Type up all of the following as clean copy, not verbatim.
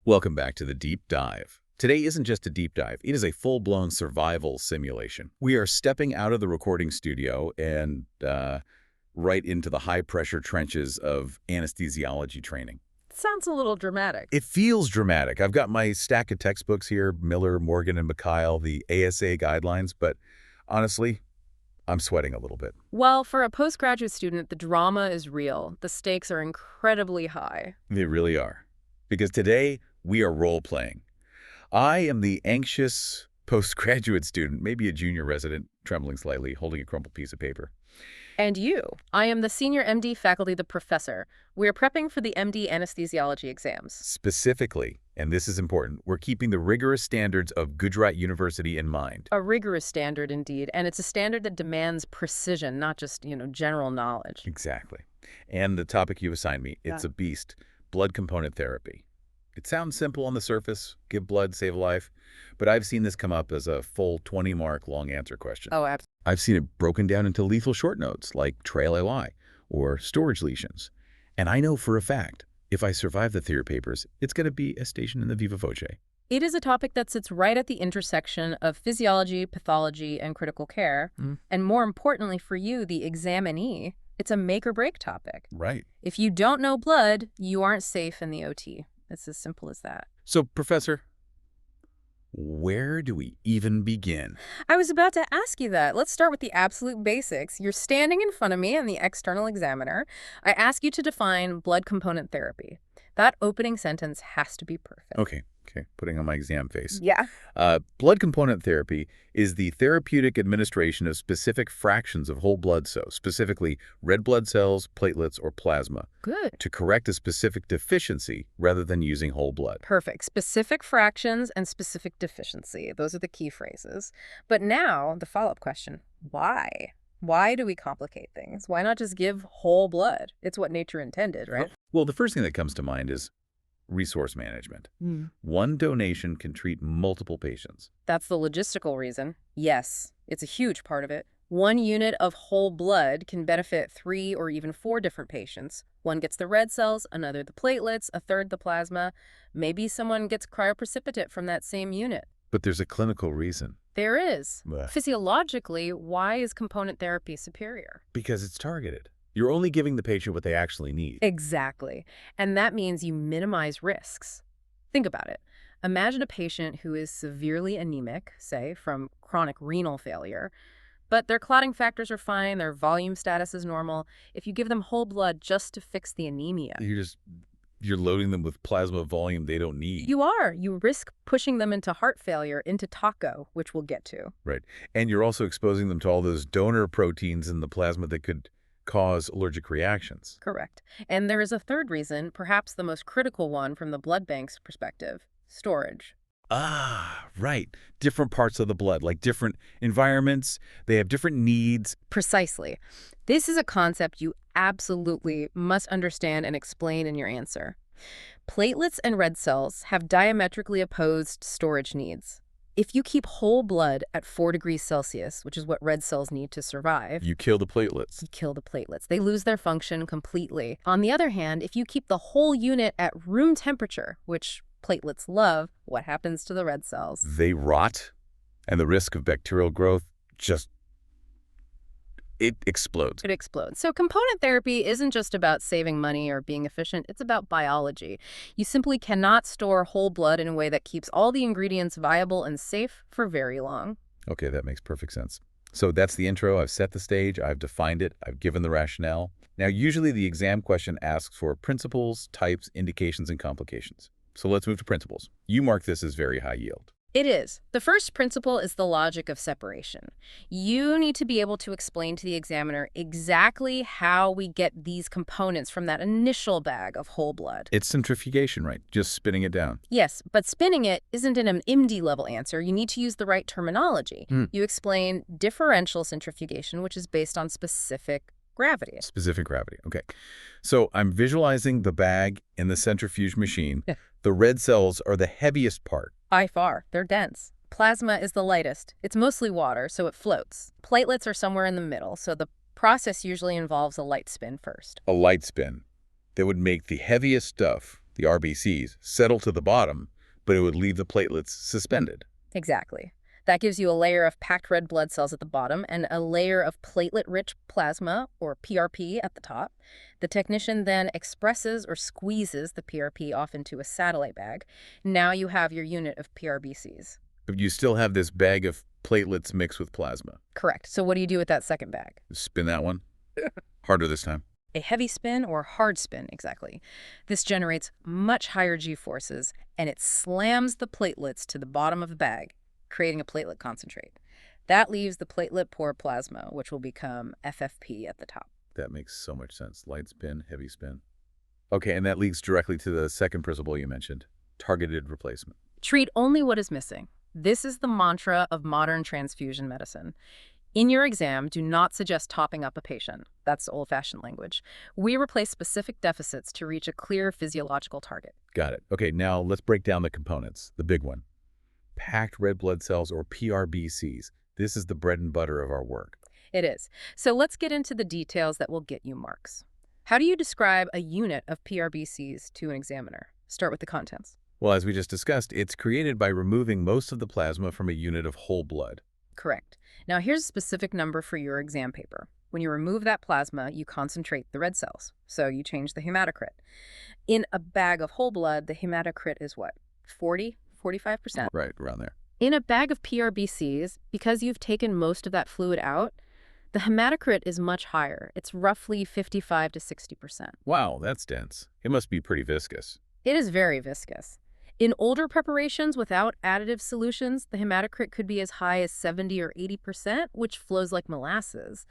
Welcome back to the Deep Dive. Today isn't just a deep dive, it is a full-blown survival simulation. We are stepping out of the recording studio and right into the high-pressure trenches of anesthesiology training. Sounds a little dramatic. It feels dramatic. I've got my stack of textbooks here, Miller, Morgan, and Mikhail, the ASA guidelines, but honestly, I'm sweating a little bit. Well, for a postgraduate student, the drama is real. The stakes are incredibly high. They really are. Because today, we are role-playing. I am the anxious postgraduate student, maybe a junior resident, trembling slightly, holding a crumpled piece of paper. And you. I am the senior MD faculty, the professor. We are prepping for the MD anesthesiology exams. Specifically, and this is important, we're keeping the rigorous standards of Gujarat University in mind. A rigorous standard, indeed, and it's a standard that demands precision, not just, general knowledge. Exactly. And the topic you assigned me, it's a beast, blood component therapy. It sounds simple on the surface, give blood, save a life, but I've seen this come up as a full 20-mark long answer question. Oh, absolutely. I've seen it broken down into lethal short notes like TRALI or storage lesions. And I know for a fact, if I survive the theory papers, it's going to be a station in the Viva Voce. It is a topic that sits right at the intersection of physiology, pathology, and critical care. And more importantly for you, the examinee, it's a make-or-break topic. Right. If you don't know blood, you aren't safe in the OT. It's as simple as that. So, Professor, where do we even begin? I was about to ask you that. Let's start with the absolute basics. You're standing in front of me and the external examiner. I ask you to define blood component therapy. That opening sentence has to be perfect. Okay, putting on my exam face. Yeah. Blood component therapy is the therapeutic administration of specific fractions of whole blood cells, specifically red blood cells, platelets, or plasma. Good. To correct a specific deficiency rather than using whole blood. Perfect. Specific fractions and specific deficiency. Those are the key phrases. But now, the follow-up question, why? Why do we complicate things? Why not just give whole blood? It's what nature intended, right? Well, the first thing that comes to mind is resource management. One donation can treat multiple patients. That's the logistical reason. Yes, it's a huge part of it. One unit of whole blood can benefit 3 or even 4 different patients. One gets the red cells, another the platelets, a third the plasma. Maybe someone gets cryoprecipitate from that same unit. But there's a clinical reason. There is. Physiologically, why is component therapy superior? Because it's targeted. You're only giving the patient what they actually need. Exactly. And that means you minimize risks. Think about it. Imagine a patient who is severely anemic, say, from chronic renal failure, but their clotting factors are fine, their volume status is normal. If you give them whole blood just to fix the anemia. You're loading them with plasma volume they don't need. You are. You risk pushing them into heart failure, into TACO, which we'll get to. Right. And you're also exposing them to all those donor proteins in the plasma that could cause allergic reactions. Correct. And there is a third reason, perhaps the most critical one from the blood bank's perspective, storage. Ah, right. Different parts of the blood, like different environments, they have different needs. Precisely. This is a concept you absolutely must understand and explain in your answer. Platelets and red cells have diametrically opposed storage needs. If you keep whole blood at 4 degrees Celsius, which is what red cells need to survive, You kill the platelets. you kill the platelets. They lose their function completely. On the other hand, if you keep the whole unit at room temperature, which platelets love, what happens to the red cells? They rot, and the risk of bacterial growth it explodes. It explodes. So component therapy isn't just about saving money or being efficient. It's about biology. You simply cannot store whole blood in a way that keeps all the ingredients viable and safe for very long. Okay, that makes perfect sense. So that's the intro. I've set the stage. I've defined it. I've given the rationale. Now, usually the exam question asks for principles, types, indications, and complications. So let's move to principles. You mark this as very high yield. It is. The first principle is the logic of separation. You need to be able to explain to the examiner exactly how we get these components from that initial bag of whole blood. It's centrifugation, right? Just spinning it down. Yes, but spinning it isn't an MD level answer. You need to use the right terminology. You explain differential centrifugation, which is based on specific gravity. Specific gravity. Okay. So I'm visualizing the bag in the centrifuge machine. The red cells are the heaviest part. By far, they're dense. Plasma is the lightest. It's mostly water, so it floats. Platelets are somewhere in the middle, so the process usually involves a light spin first. A light spin that would make the heaviest stuff, the RBCs, settle to the bottom, but it would leave the platelets suspended. Exactly. That gives you a layer of packed red blood cells at the bottom and a layer of platelet-rich plasma, or PRP, at the top. The technician then expresses or squeezes the PRP off into a satellite bag. Now you have your unit of PRBCs. But you still have this bag of platelets mixed with plasma. Correct. So what do you do with that second bag? Spin that one. Harder this time. A heavy spin or hard spin, exactly. This generates much higher G-forces, and it slams the platelets to the bottom of the bag, creating a platelet concentrate. That leaves the platelet-poor plasma, which will become FFP at the top. That makes so much sense. Light spin, heavy spin. Okay, and that leads directly to the second principle you mentioned, targeted replacement. Treat only what is missing. This is the mantra of modern transfusion medicine. In your exam, do not suggest topping up a patient. That's old-fashioned language. We replace specific deficits to reach a clear physiological target. Got it. Okay, now let's break down the components. The big one, packed red blood cells, or PRBCs. This is the bread and butter of our work. It is. So let's get into the details that will get you marks. How do you describe a unit of PRBCs to an examiner? Start with the contents. Well, as we just discussed, it's created by removing most of the plasma from a unit of whole blood. Correct. Now here's a specific number for your exam paper. When you remove that plasma, you concentrate the red cells. So you change the hematocrit. In a bag of whole blood, the hematocrit is what? 45%? Right, around there. In a bag of PRBCs, because you've taken most of that fluid out, the hematocrit is much higher. It's roughly 55 to 60%. Wow, that's dense. It must be pretty viscous. It is very viscous. In older preparations without additive solutions, the hematocrit could be as high as 70 or 80%, which flows like molasses.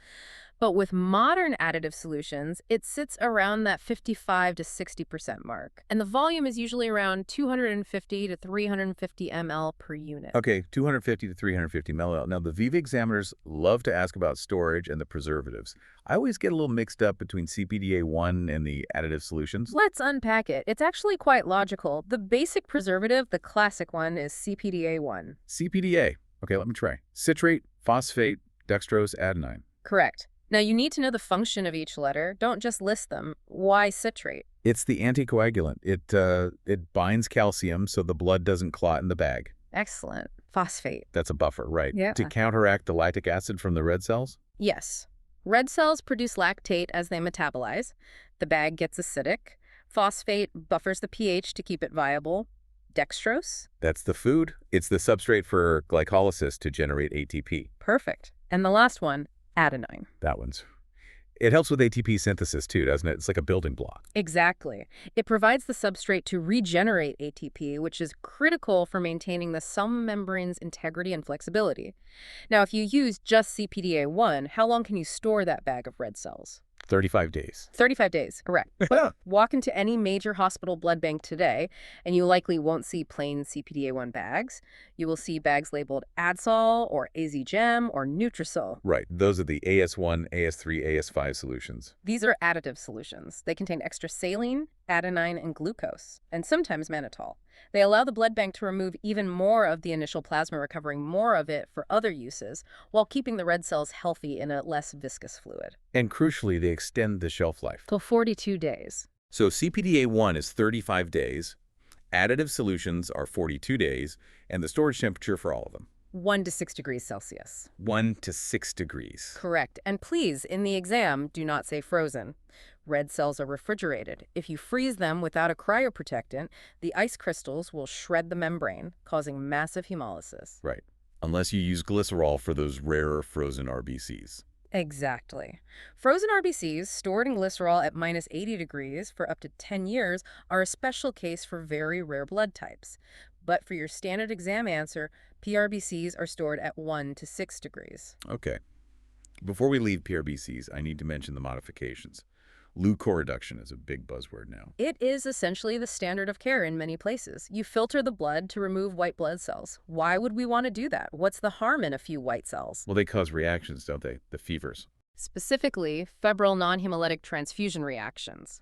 But with modern additive solutions, it sits around that 55 to 60% mark. And the volume is usually around 250 to 350 ml per unit. Okay, 250 to 350 ml. Now, the VIII examiners love to ask about storage and the preservatives. I always get a little mixed up between CPDA1 and the additive solutions. Let's unpack it. It's actually quite logical. The basic preservative, the classic one, is CPDA1. CPDA. Okay, let me try. Citrate, phosphate, dextrose, adenine. Correct. Now, you need to know the function of each letter. Don't just list them. Why citrate? It's the anticoagulant. It binds calcium so the blood doesn't clot in the bag. Excellent. Phosphate. That's a buffer, right? Yeah. To counteract the lactic acid from the red cells? Yes. Red cells produce lactate as they metabolize. The bag gets acidic. Phosphate buffers the pH to keep it viable. Dextrose? That's the food. It's the substrate for glycolysis to generate ATP. Perfect. And the last one, adenine. That one's... It helps with ATP synthesis too, doesn't it? It's like a building block. Exactly. It provides the substrate to regenerate ATP, which is critical for maintaining the cell membrane's integrity and flexibility. Now, if you use just CPDA1, how long can you store that bag of red cells? 35 days. 35 days, correct. But walk into any major hospital blood bank today, and you likely won't see plain CPDA1 bags. You will see bags labeled Adsol or AZGEM or Nutrisol. Right. Those are the AS1, AS3, AS5 solutions. These are additive solutions. They contain extra saline, adenine, and glucose, and sometimes mannitol. They allow the blood bank to remove even more of the initial plasma, recovering more of it for other uses, while keeping the red cells healthy in a less viscous fluid. And crucially, they extend the shelf life. Till 42 days. So CPDA1 is 35 days, additive solutions are 42 days, and the storage temperature for all of them? 1 to 6 degrees Celsius. 1 to 6 degrees. Correct. And please, in the exam, do not say frozen. Red cells are refrigerated. If you freeze them without a cryoprotectant, the ice crystals will shred the membrane, causing massive hemolysis. Right. Unless you use glycerol for those rarer frozen RBCs. Exactly. Frozen RBCs stored in glycerol at -80 degrees for up to 10 years are a special case for very rare blood types. But for your standard exam answer, PRBCs are stored at 1 to 6 degrees. Okay. Before we leave PRBCs, I need to mention the modifications. Leukoreduction is a big buzzword now. It is essentially the standard of care in many places. You filter the blood to remove white blood cells. Why would we want to do that? What's the harm in a few white cells? Well, they cause reactions, don't they? The fevers. Specifically, febrile non-hemolytic transfusion reactions.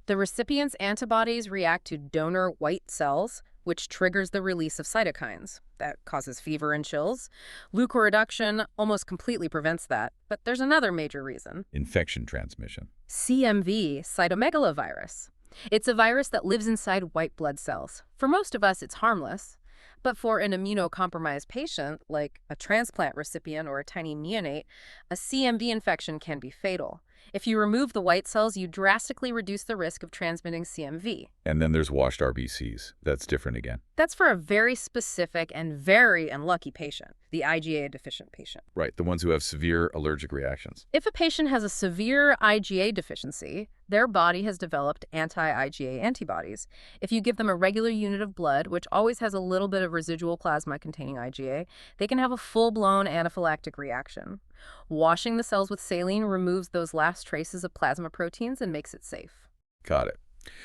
The recipient's antibodies react to donor white cells, which triggers the release of cytokines. That causes fever and chills. Leukoreduction almost completely prevents that, but there's another major reason. Infection transmission. CMV, cytomegalovirus. It's a virus that lives inside white blood cells. For most of us, it's harmless. But for an immunocompromised patient, like a transplant recipient or a tiny neonate, a CMV infection can be fatal. If you remove the white cells, you drastically reduce the risk of transmitting CMV. And then there's washed RBCs. That's different again. That's for a very specific and very unlucky patient, the IgA deficient patient. Right, the ones who have severe allergic reactions. If a patient has a severe IgA deficiency, their body has developed anti-IgA antibodies. If you give them a regular unit of blood, which always has a little bit of residual plasma containing IgA, they can have a full-blown anaphylactic reaction. Washing the cells with saline removes those last traces of plasma proteins and makes it safe. Got it.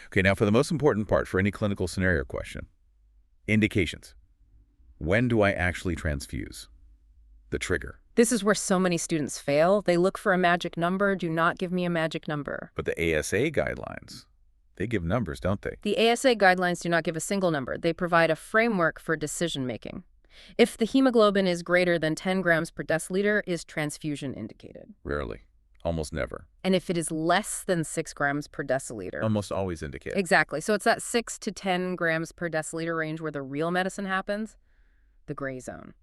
Okay, now for the most important part for any clinical scenario question. Indications. When do I actually transfuse? The trigger. This is where so many students fail. They look for a magic number. Do not give me a magic number. But the ASA guidelines, they give numbers, don't they? The ASA guidelines do not give a single number. They provide a framework for decision-making. If the hemoglobin is greater than 10 grams per deciliter, is transfusion indicated? Rarely. Almost never. And if it is less than 6 grams per deciliter? Almost always indicated. Exactly. So it's that 6 to 10 grams per deciliter range where the real medicine happens, the gray zone.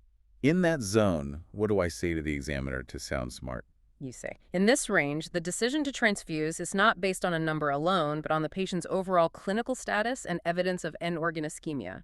In that zone, what do I say to the examiner to sound smart? You say. In this range, the decision to transfuse is not based on a number alone, but on the patient's overall clinical status and evidence of end-organ ischemia.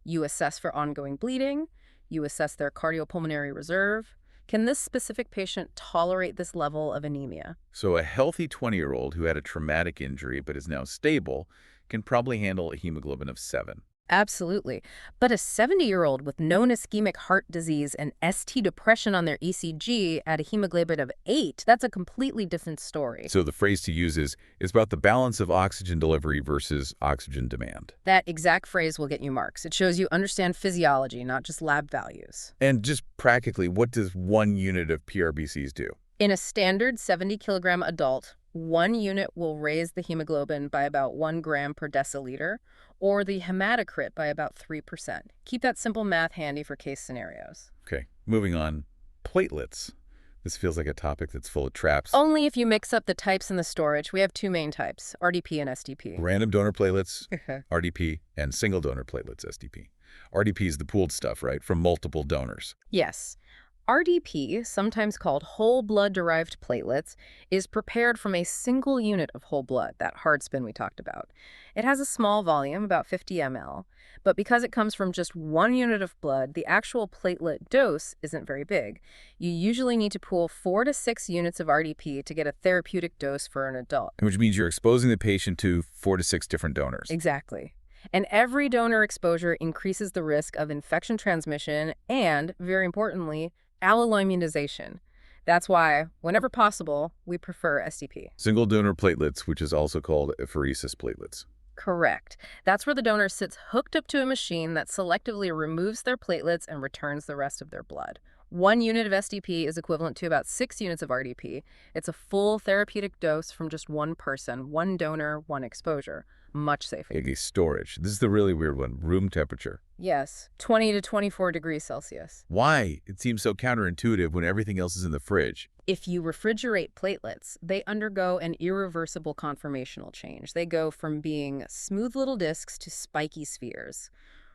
You assess for ongoing bleeding. You assess their cardiopulmonary reserve. Can this specific patient tolerate this level of anemia? So a healthy 20-year-old who had a traumatic injury but is now stable can probably handle a hemoglobin of 7. Absolutely. But a 70-year-old with known ischemic heart disease and ST depression on their ECG at a hemoglobin of 8, that's a completely different story. So the phrase to use is about the balance of oxygen delivery versus oxygen demand. That exact phrase will get you marks. It shows you understand physiology, not just lab values. And just practically, what does 1 unit of PRBCs do? In a standard 70-kilogram adult, 1 unit will raise the hemoglobin by about 1 gram per deciliter, or the hematocrit by about 3%. Keep that simple math handy for case scenarios. Okay, moving on. Platelets. This feels like a topic that's full of traps. Only if you mix up the types in the storage. We have 2 main types, RDP and SDP. Random donor platelets, RDP, and single donor platelets, SDP. RDP is the pooled stuff, right, from multiple donors. Yes. RDP, sometimes called whole blood-derived platelets, is prepared from a single unit of whole blood, that hard spin we talked about. It has a small volume, about 50 ml, but because it comes from just 1 unit of blood, the actual platelet dose isn't very big. You usually need to pool 4 to 6 units of RDP to get a therapeutic dose for an adult. Which means you're exposing the patient to 4 to 6 different donors. Exactly. And every donor exposure increases the risk of infection transmission and, very importantly, alloimmunization. That's why, whenever possible, we prefer SDP. Single donor platelets, which is also called apheresis platelets. Correct. That's where the donor sits hooked up to a machine that selectively removes their platelets and returns the rest of their blood. 1 unit of SDP is equivalent to about 6 units of RDP. It's a full therapeutic dose from just 1 person, 1 donor, 1 exposure. Much safer. Okay, storage. This is the really weird one. Room temperature. Yes, 20 to 24 degrees Celsius. Why? It seems so counterintuitive when everything else is in the fridge. If you refrigerate platelets, they undergo an irreversible conformational change. They go from being smooth little discs to spiky spheres.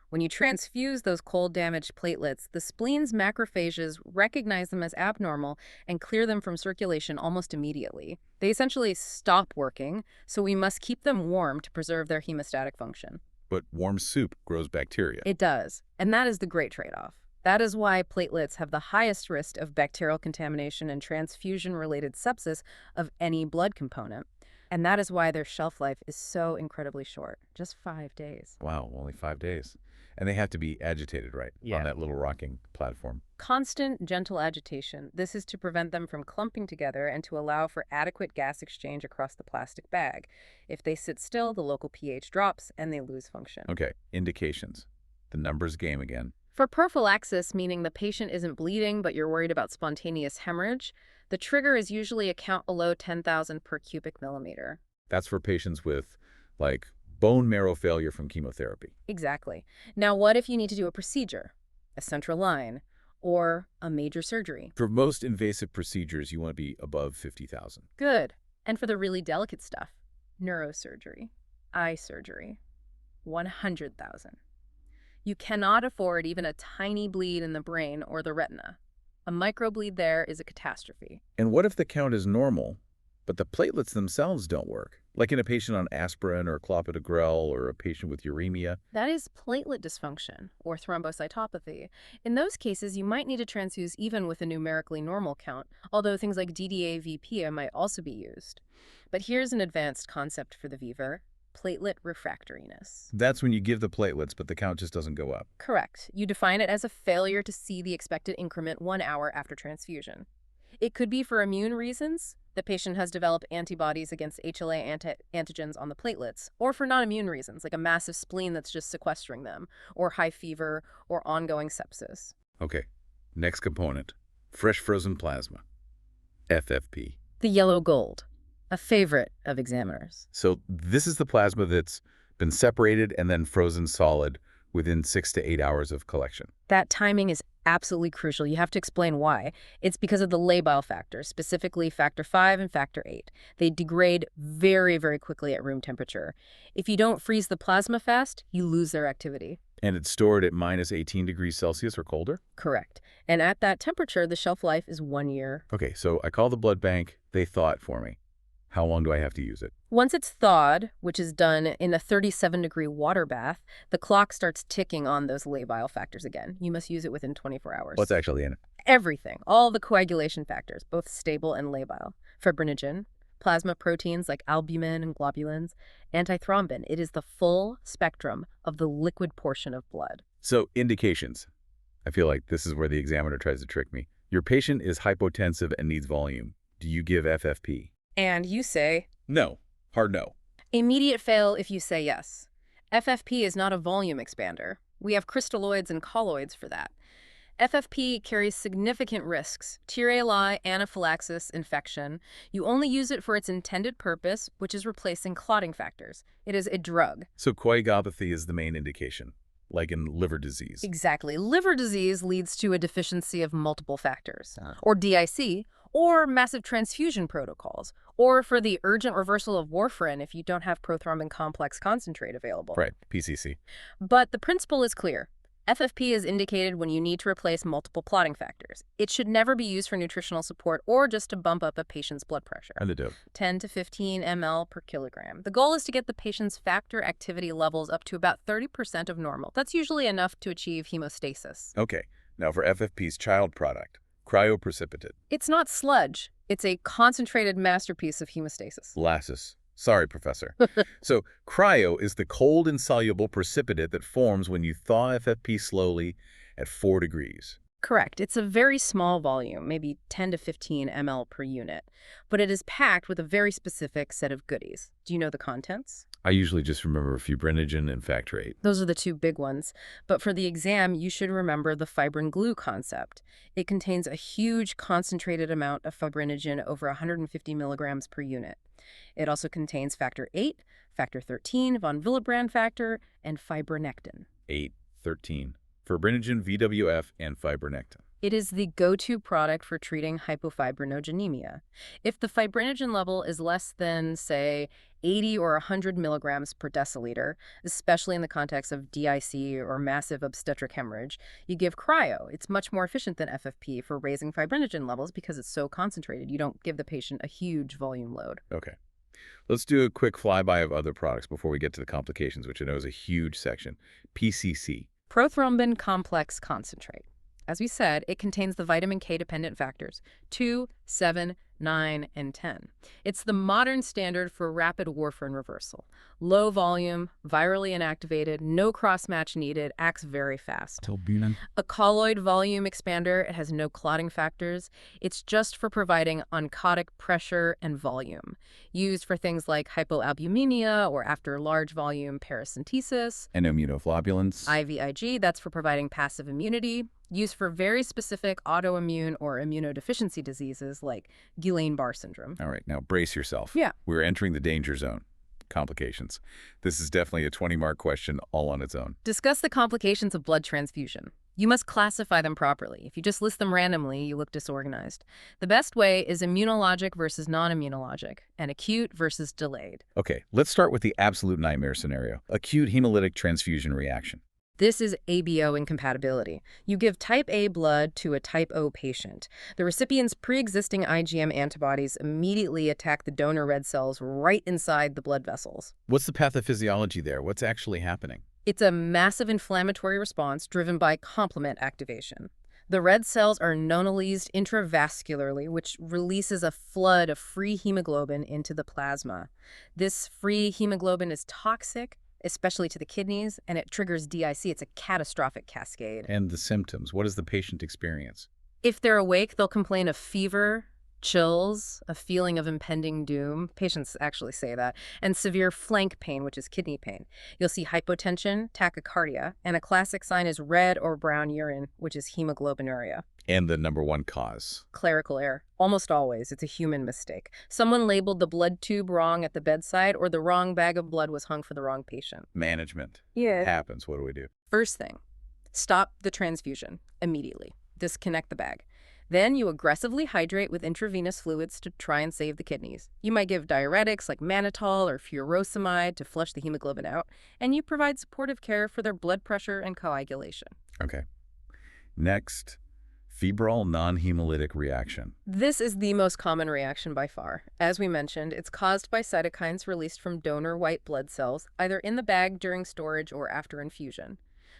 When you transfuse those cold-damaged platelets, the spleen's macrophages recognize them as abnormal and clear them from circulation almost immediately. They essentially stop working, so we must keep them warm to preserve their hemostatic function. But warm soup grows bacteria. It does, and that is the great trade-off. That is why platelets have the highest risk of bacterial contamination and transfusion-related sepsis of any blood component. And that is why their shelf life is so incredibly short, just 5 days. Wow, only 5 days. And they have to be agitated, right? Yeah. On that little rocking platform. Constant, gentle agitation. This is to prevent them from clumping together and to allow for adequate gas exchange across the plastic bag. If they sit still, the local pH drops and they lose function. Okay, indications. The numbers game again. For prophylaxis, meaning the patient isn't bleeding but you're worried about spontaneous hemorrhage, the trigger is usually a count below 10,000 per cubic millimeter. That's for patients with, like, bone marrow failure from chemotherapy. Exactly. Now, what if you need to do a procedure, a central line, or a major surgery? For most invasive procedures, you want to be above 50,000. Good. And for the really delicate stuff, Neurosurgery, eye surgery, 100,000. You cannot afford even a tiny bleed in the brain or the retina. A microbleed there is a catastrophe. And what if the count is normal, but the platelets themselves don't work? Like in a patient on aspirin or clopidogrel or a patient with uremia? That is platelet dysfunction, or thrombocytopathy. In those cases, you might need to transfuse even with a numerically normal count, although things like DDA-VPA might also be used. But here's an advanced concept for the VIII: platelet refractoriness. That's when you give the platelets, but the count just doesn't go up. Correct. You define it as a failure to see the expected increment 1 hour after transfusion. It could be for immune reasons. The patient has developed antibodies against HLA antigens on the platelets, or for non-immune reasons, like a massive spleen that's just sequestering them, or high fever, or ongoing sepsis. Okay, next component, fresh frozen plasma, FFP. The yellow gold, a favorite of examiners. So this is the plasma that's been separated and then frozen solid within 6 to 8 hours of collection. That timing is absolutely crucial. You have to explain why. It's because of the labile factors, specifically factor V and factor VIII. They degrade very, very quickly at room temperature. If you don't freeze the plasma fast, you lose their activity. And it's stored at minus 18 degrees Celsius or colder? Correct. And at that temperature, the shelf life is 1 year. Okay, so I call the blood bank. They thaw it for me. How long do I have to use it? Once it's thawed, which is done in a 37-degree water bath, the clock starts ticking on those labile factors again. You must use it within 24 hours. What's actually in it? Everything. All the coagulation factors, both stable and labile. Fibrinogen, plasma proteins like albumin and globulins, antithrombin. It is the full spectrum of the liquid portion of blood. So, indications. I feel like this is where the examiner tries to trick me. Your patient is hypotensive and needs volume. Do you give FFP? And you say, No. Hard no. immediate fail if you say yes. FFP is not a volume expander. We have crystalloids and colloids for that. FFP carries significant risks: TRALI, anaphylaxis, infection. You only use it for its intended purpose, which is replacing clotting factors. It is a drug. So coagulopathy is the main indication, like in liver disease. Exactly. Liver disease leads to a deficiency of multiple factors, or DIC, or massive transfusion protocols, or for the urgent reversal of warfarin if you don't have prothrombin complex concentrate available. Right, PCC. But the principle is clear. FFP is indicated when you need to replace multiple clotting factors. It should never be used for nutritional support or just to bump up a patient's blood pressure. And the dose? 10 to 15 ml per kilogram. The goal is to get the patient's factor activity levels up to about 30% of normal. That's usually enough to achieve hemostasis. Okay, now for FFP's child product, Cryoprecipitate. It's not sludge. It's a concentrated masterpiece of hemostasis. Lassus. Sorry, Professor. So cryo is the cold insoluble precipitate that forms when you thaw FFP slowly at 4 degrees. Correct. It's a very small volume, maybe 10 to 15 ml per unit, but it is packed with a very specific set of goodies. Do you know the contents? I usually just remember Fibrinogen and factor VIII. Those are the two big ones. But for the exam, you should remember the fibrin glue concept. It contains a huge concentrated amount of fibrinogen, over 150 milligrams per unit. It also contains factor VIII, factor XIII, von Willebrand factor, and fibronectin. 8, 13. Fibrinogen, VWF, and fibronectin. It is the go-to product for treating hypofibrinogenemia. If the fibrinogen level is less than, say, 80 or 100 milligrams per deciliter, especially in the context of DIC or massive obstetric hemorrhage, you give cryo. It's much more efficient than FFP for raising fibrinogen levels because it's so concentrated. You don't give the patient a huge volume load. Okay. Let's do a quick flyby of other products before we get to the complications, which I know is a huge section. PCC. Prothrombin complex concentrate. As we said, it contains the vitamin K-dependent factors 2, 7, 9, and 10. It's the modern standard for rapid warfarin reversal. Low volume, virally inactivated, no cross-match needed, acts very fast. A colloid volume expander, it has no clotting factors. It's just for providing oncotic pressure and volume. Used for things like hypoalbuminemia or after large volume paracentesis. And immunoglobulins. IVIG, that's for providing passive immunity. Used for very specific autoimmune or immunodeficiency diseases like Guillain-Barré syndrome. All right, now brace yourself. Yeah. We're entering the danger zone. Complications. This is definitely a 20-mark question all on its own. Discuss the complications of blood transfusion. You must classify them properly. If you just list them randomly, you look disorganized. The best way is immunologic versus non-immunologic, and acute versus delayed. Okay, let's start with the absolute nightmare scenario, acute hemolytic transfusion reaction. This is ABO incompatibility. You give type A blood to a type O patient. The recipient's pre-existing IgM antibodies immediately attack the donor red cells right inside the blood vessels. What's the pathophysiology there? What's actually happening? It's a massive inflammatory response driven by complement activation. The red cells are nonylized intravascularly, which releases a flood of free hemoglobin into the plasma. This free hemoglobin is toxic, especially to the kidneys, and it triggers DIC. It's a catastrophic cascade. And the symptoms, what does the patient experience? If they're awake, they'll complain of fever, chills, a feeling of impending doom. Patients actually say that. And severe flank pain, which is kidney pain. You'll see hypotension, tachycardia, and a classic sign is red or brown urine, which is hemoglobinuria. And the number one cause? Clerical error. Almost always, it's a human mistake. Someone labeled the blood tube wrong at the bedside, or the wrong bag of blood was hung for the wrong patient. Management. Yeah. Happens. What do we do? First thing, stop the transfusion immediately. Disconnect the bag. Then you aggressively hydrate with intravenous fluids to try and save the kidneys. You might give diuretics like mannitol or furosemide to flush the hemoglobin out, and you provide supportive care for their blood pressure and coagulation. Okay. Next, febrile non-hemolytic reaction. This is the most common reaction by far. As we mentioned, it's caused by cytokines released from donor white blood cells, either in the bag during storage or after infusion.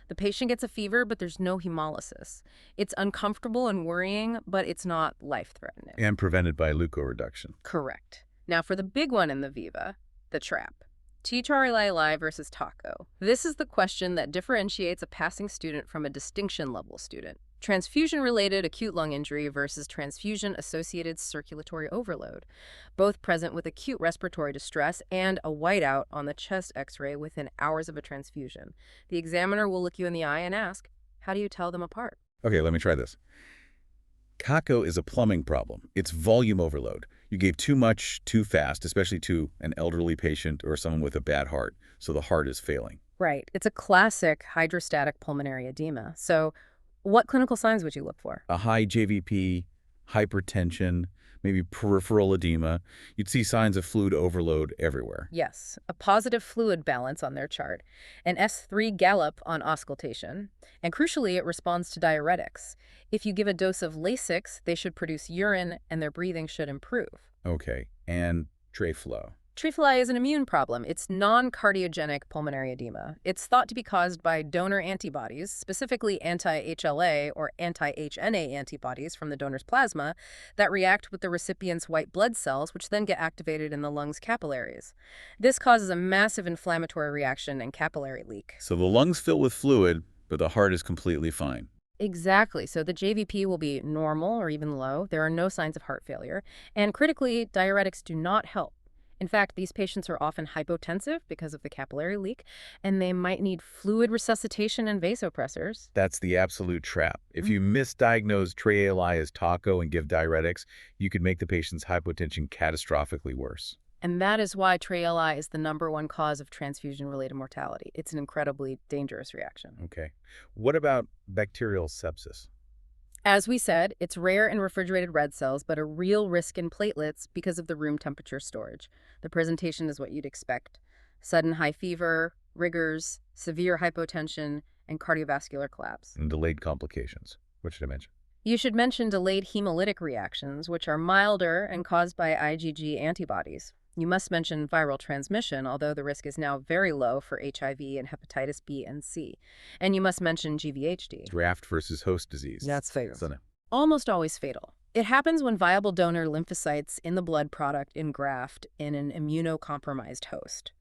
The patient gets a fever, but there's no hemolysis. It's uncomfortable and worrying, but it's not life-threatening. And prevented by leukoreduction. Correct. Now for the big one in the Viva, the trap. TRALI versus TACO. This is the question that differentiates a passing student from a distinction-level student. Transfusion-related acute lung injury versus transfusion-associated circulatory overload, both present with acute respiratory distress and a whiteout on the chest x-ray within hours of a transfusion. The examiner will look you in the eye and ask, how do you tell them apart? Okay, let me try this. CACO is a plumbing problem. It's volume overload. You gave too much too fast, especially to an elderly patient or someone with a bad heart, so the heart is failing. Right. It's a classic hydrostatic pulmonary edema. So what clinical signs would you look for? A high JVP, hypertension, maybe peripheral edema. You'd see signs of fluid overload everywhere. Yes, a positive fluid balance on their chart, an S3 gallop on auscultation, and crucially, it responds to diuretics. If you give a dose of Lasix, they should produce urine and their breathing should improve. Okay, and tray flow. Triphyli is an immune problem. It's non-cardiogenic pulmonary edema. It's thought to be caused by donor antibodies, specifically anti-HLA or anti-HNA antibodies from the donor's plasma that react with the recipient's white blood cells, which then get activated in the lungs' capillaries. This causes a massive inflammatory reaction and capillary leak. So the lungs fill with fluid, but the heart is completely fine. Exactly. So the JVP will be normal or even low. There are no signs of heart failure. And critically, diuretics do not help. In fact, these patients are often hypotensive because of the capillary leak, and they might need fluid resuscitation and vasopressors. That's the absolute trap. If you misdiagnose TRALI as TACO and give diuretics, you could make the patient's hypotension catastrophically worse. And that is why TRALI is the #1 cause of transfusion-related mortality. It's an incredibly dangerous reaction. Okay. What about bacterial sepsis? As we said, it's rare in refrigerated red cells, but a real risk in platelets because of the room temperature storage. The presentation is what you'd expect. Sudden high fever, rigors, severe hypotension, and cardiovascular collapse. And delayed complications. What should I mention? You should mention delayed hemolytic reactions, which are milder and caused by IgG antibodies. You must mention viral transmission, although the risk is now very low for HIV and hepatitis B and C. And you must mention GVHD. Graft versus host disease. That's fatal. So, Almost always fatal. It happens when viable donor lymphocytes in the blood product engraft in an immunocompromised host.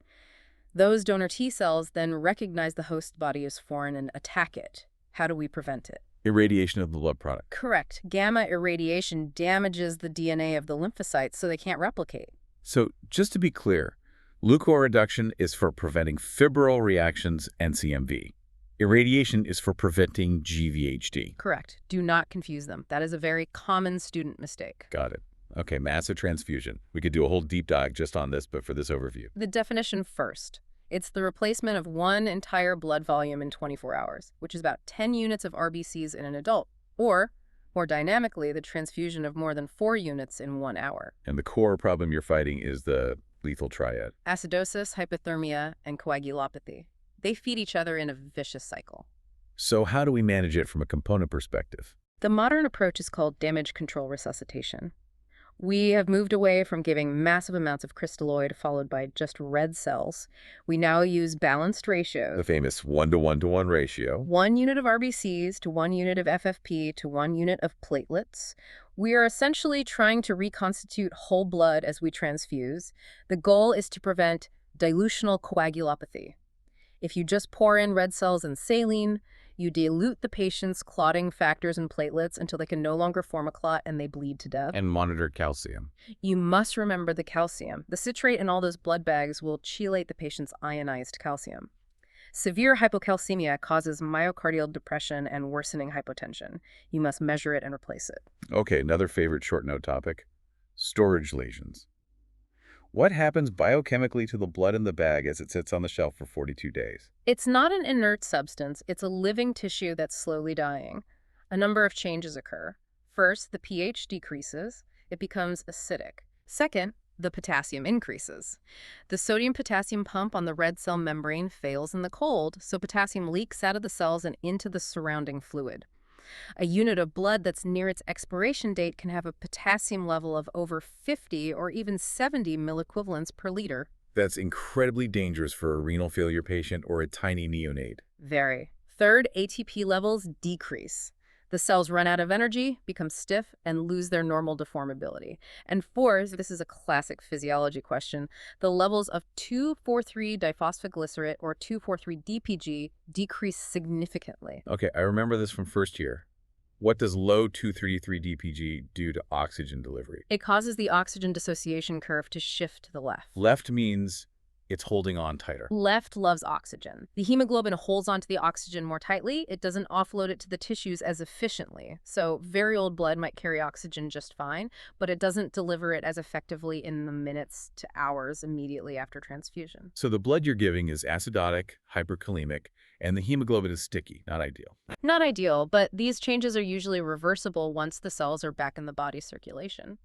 Those donor T cells then recognize the host body as foreign and attack it. How do we prevent it? irradiation of the blood product. Correct. Gamma irradiation damages the DNA of the lymphocytes so they can't replicate. So just to be clear, leukoreduction is for preventing febrile reactions and CMV. Irradiation is for preventing GVHD. Correct. Do not confuse them. That is a very common student mistake. Got it. Okay, massive transfusion. We could do a whole deep dive just on this, but for this overview. The definition first. It's the replacement of one entire blood volume in 24 hours, which is about 10 units of RBCs in an adult, or, more dynamically, the transfusion of more than 4 units in 1 hour. And the core problem you're fighting is the lethal triad. Acidosis, hypothermia, and coagulopathy. They feed each other in a vicious cycle. So how do we manage it from a component perspective? The modern approach is called damage control resuscitation. We have moved away from giving massive amounts of crystalloid followed by just red cells. We now use balanced ratios. The famous 1-to-1-to-1 ratio. 1 unit of RBCs to 1 unit of FFP to 1 unit of platelets. We are essentially trying to reconstitute whole blood as we transfuse. The goal is to prevent dilutional coagulopathy. If you just pour in red cells and saline, you dilute the patient's clotting factors and platelets until they can no longer form a clot and they bleed to death. And monitor calcium. You must remember the calcium. The citrate in all those blood bags will chelate the patient's ionized calcium. Severe hypocalcemia causes myocardial depression and worsening hypotension. You must measure it and replace it. Okay, another favorite short note topic, storage lesions. What happens biochemically to the blood in the bag as it sits on the shelf for 42 days? It's not an inert substance. It's a living tissue that's slowly dying. A number of changes occur. First, the pH decreases. It becomes acidic. Second, the potassium increases. The sodium-potassium pump on the red cell membrane fails in the cold, so potassium leaks out of the cells and into the surrounding fluid. A unit of blood that's near its expiration date can have a potassium level of over 50 or even 70 milliequivalents per liter. That's incredibly dangerous for a renal failure patient or a tiny neonate. Very. Third, ATP levels decrease. The cells run out of energy, become stiff, and lose their normal deformability. And fourth, this is a classic physiology question, the levels of 2,4,3-diphosphoglycerate or 2,4,3-DPG decrease significantly. Okay, I remember this from first year. What does low 2,3,3-DPG do to oxygen delivery? It causes the oxygen dissociation curve to shift to the left. Left means it's holding on tighter. Left loves oxygen. The hemoglobin holds onto the oxygen more tightly. It doesn't offload it to the tissues as efficiently. So very old blood might carry oxygen just fine, but it doesn't deliver it as effectively in the minutes to hours immediately after transfusion. So the blood you're giving is acidotic, hyperkalemic, and the hemoglobin is sticky. Not ideal. Not ideal, but these changes are usually reversible once the cells are back in the body's circulation.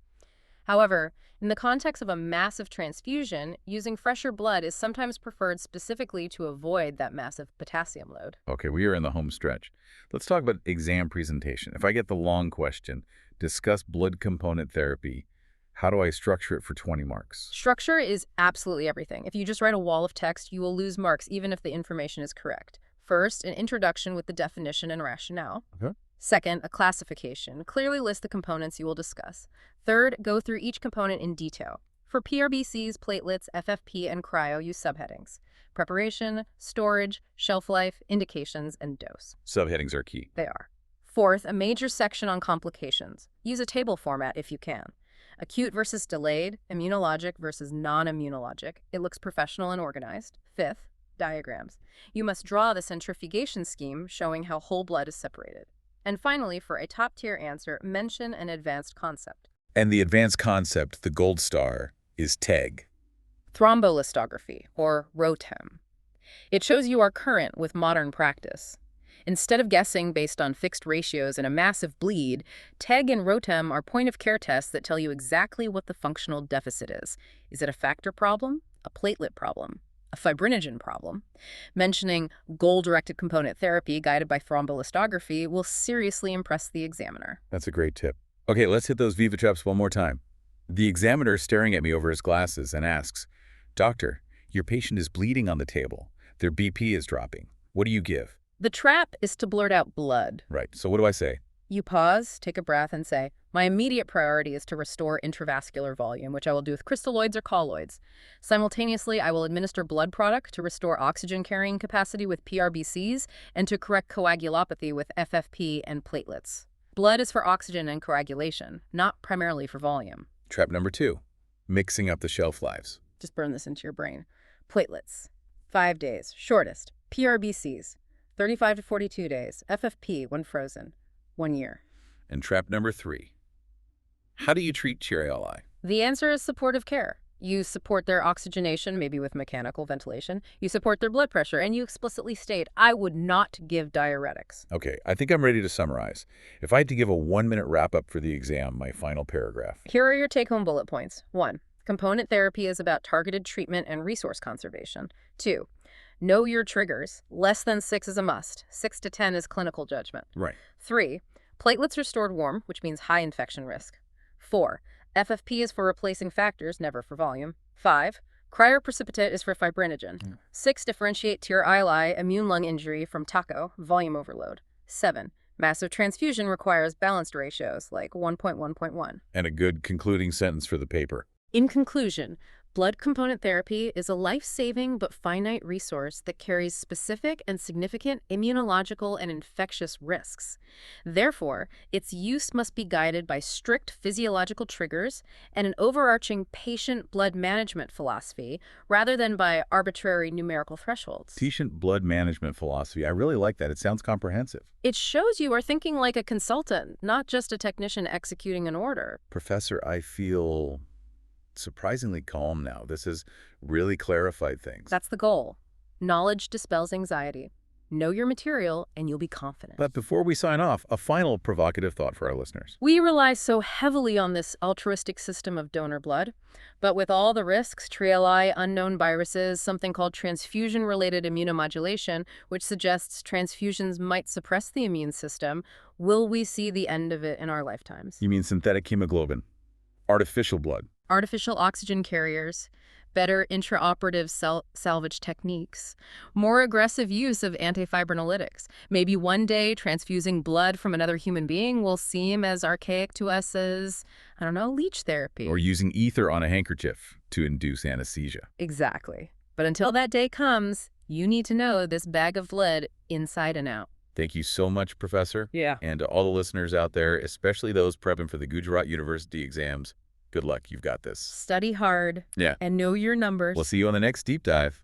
However, in the context of a massive transfusion, using fresher blood is sometimes preferred specifically to avoid that massive potassium load. Okay, we are in the home stretch. Let's talk about exam presentation. If I get the long question, discuss blood component therapy, how do I structure it for 20 marks? Structure is absolutely everything. If you just write a wall of text, you will lose marks even if the information is correct. First, an introduction with the definition and rationale. Okay. Second, a classification. Clearly list the components you will discuss. Third, go through each component in detail. For PRBCs, platelets, FFP, and cryo, use subheadings. Preparation, storage, shelf life, indications, and dose. Subheadings are key. They are. Fourth, a major section on complications. Use a table format if you can. Acute versus delayed, immunologic versus non-immunologic. It looks professional and organized. Fifth, diagrams. You must draw the centrifugation scheme showing how whole blood is separated. And finally, for a top-tier answer, mention an advanced concept. And the advanced concept, the gold star, is TEG. Thrombolistography, or ROTEM. It shows you are current with modern practice. Instead of guessing based on fixed ratios and a massive bleed, TEG and ROTEM are point-of-care tests that tell you exactly what the functional deficit is. Is it a factor problem? A platelet problem? A fibrinogen problem? Mentioning goal-directed component therapy guided by thrombolistography will seriously impress the examiner. That's a great tip. Okay, let's hit those Viva traps one more time. The examiner is staring at me over his glasses and asks, "Doctor, your patient is bleeding on the table. Their BP is dropping. What do you give?" The trap is to blurt out blood. Right, so what do I say? You pause, take a breath, and say, my immediate priority is to restore intravascular volume, which I will do with crystalloids or colloids. Simultaneously, I will administer blood product to restore oxygen carrying capacity with PRBCs and to correct coagulopathy with FFP and platelets. Blood is for oxygen and coagulation, not primarily for volume. Trap number 2, mixing up the shelf lives. Just burn this into your brain. Platelets, 5 days, shortest. PRBCs, 35 to 42 days. FFP, when frozen, 1 year. And trap number 3, how do you treat TRALI? The answer is supportive care. You support their oxygenation, maybe with mechanical ventilation. You support their blood pressure, and you explicitly state, I would not give diuretics. Okay, I think I'm ready to summarize. If I had to give a 1-minute wrap-up for the exam, my final paragraph. Here are your take-home bullet points. 1. Component therapy is about targeted treatment and resource conservation. 2. Know your triggers. Less than 6 is a must. 6 to 10 is clinical judgment. Right. 3. Platelets are stored warm, which means high infection risk. 4. FFP is for replacing factors, never for volume. 5. Cryoprecipitate is for fibrinogen. 6. Differentiate TRALI, immune lung injury, from TACO, volume overload. 7. Massive transfusion requires balanced ratios, like 1.1.1. And a good concluding sentence for the paper. In conclusion, blood component therapy is a life-saving but finite resource that carries specific and significant immunological and infectious risks. Therefore, its use must be guided by strict physiological triggers and an overarching patient blood management philosophy rather than by arbitrary numerical thresholds. Patient blood management philosophy. I really like that. It sounds comprehensive. It shows you are thinking like a consultant, not just a technician executing an order. Professor, I feel surprisingly calm now. This has really clarified things. That's the goal. Knowledge dispels anxiety. Know your material, and you'll be confident. But before we sign off, a final provocative thought for our listeners. We rely so heavily on this altruistic system of donor blood, but with all the risks, TRALI, unknown viruses, something called transfusion-related immunomodulation, which suggests transfusions might suppress the immune system, will we see the end of it in our lifetimes? You mean synthetic hemoglobin, artificial blood? Artificial oxygen carriers, better intraoperative salvage techniques, more aggressive use of antifibrinolytics. Maybe one day transfusing blood from another human being will seem as archaic to us as, I don't know, leech therapy. Or using ether on a handkerchief to induce anesthesia. Exactly. But until that day comes, you need to know this bag of blood inside and out. Thank you so much, Professor. Yeah. And to all the listeners out there, especially those prepping for the Gujarat University exams, good luck. You've got this. Study hard. Yeah. And know your numbers. We'll see you on the next deep dive.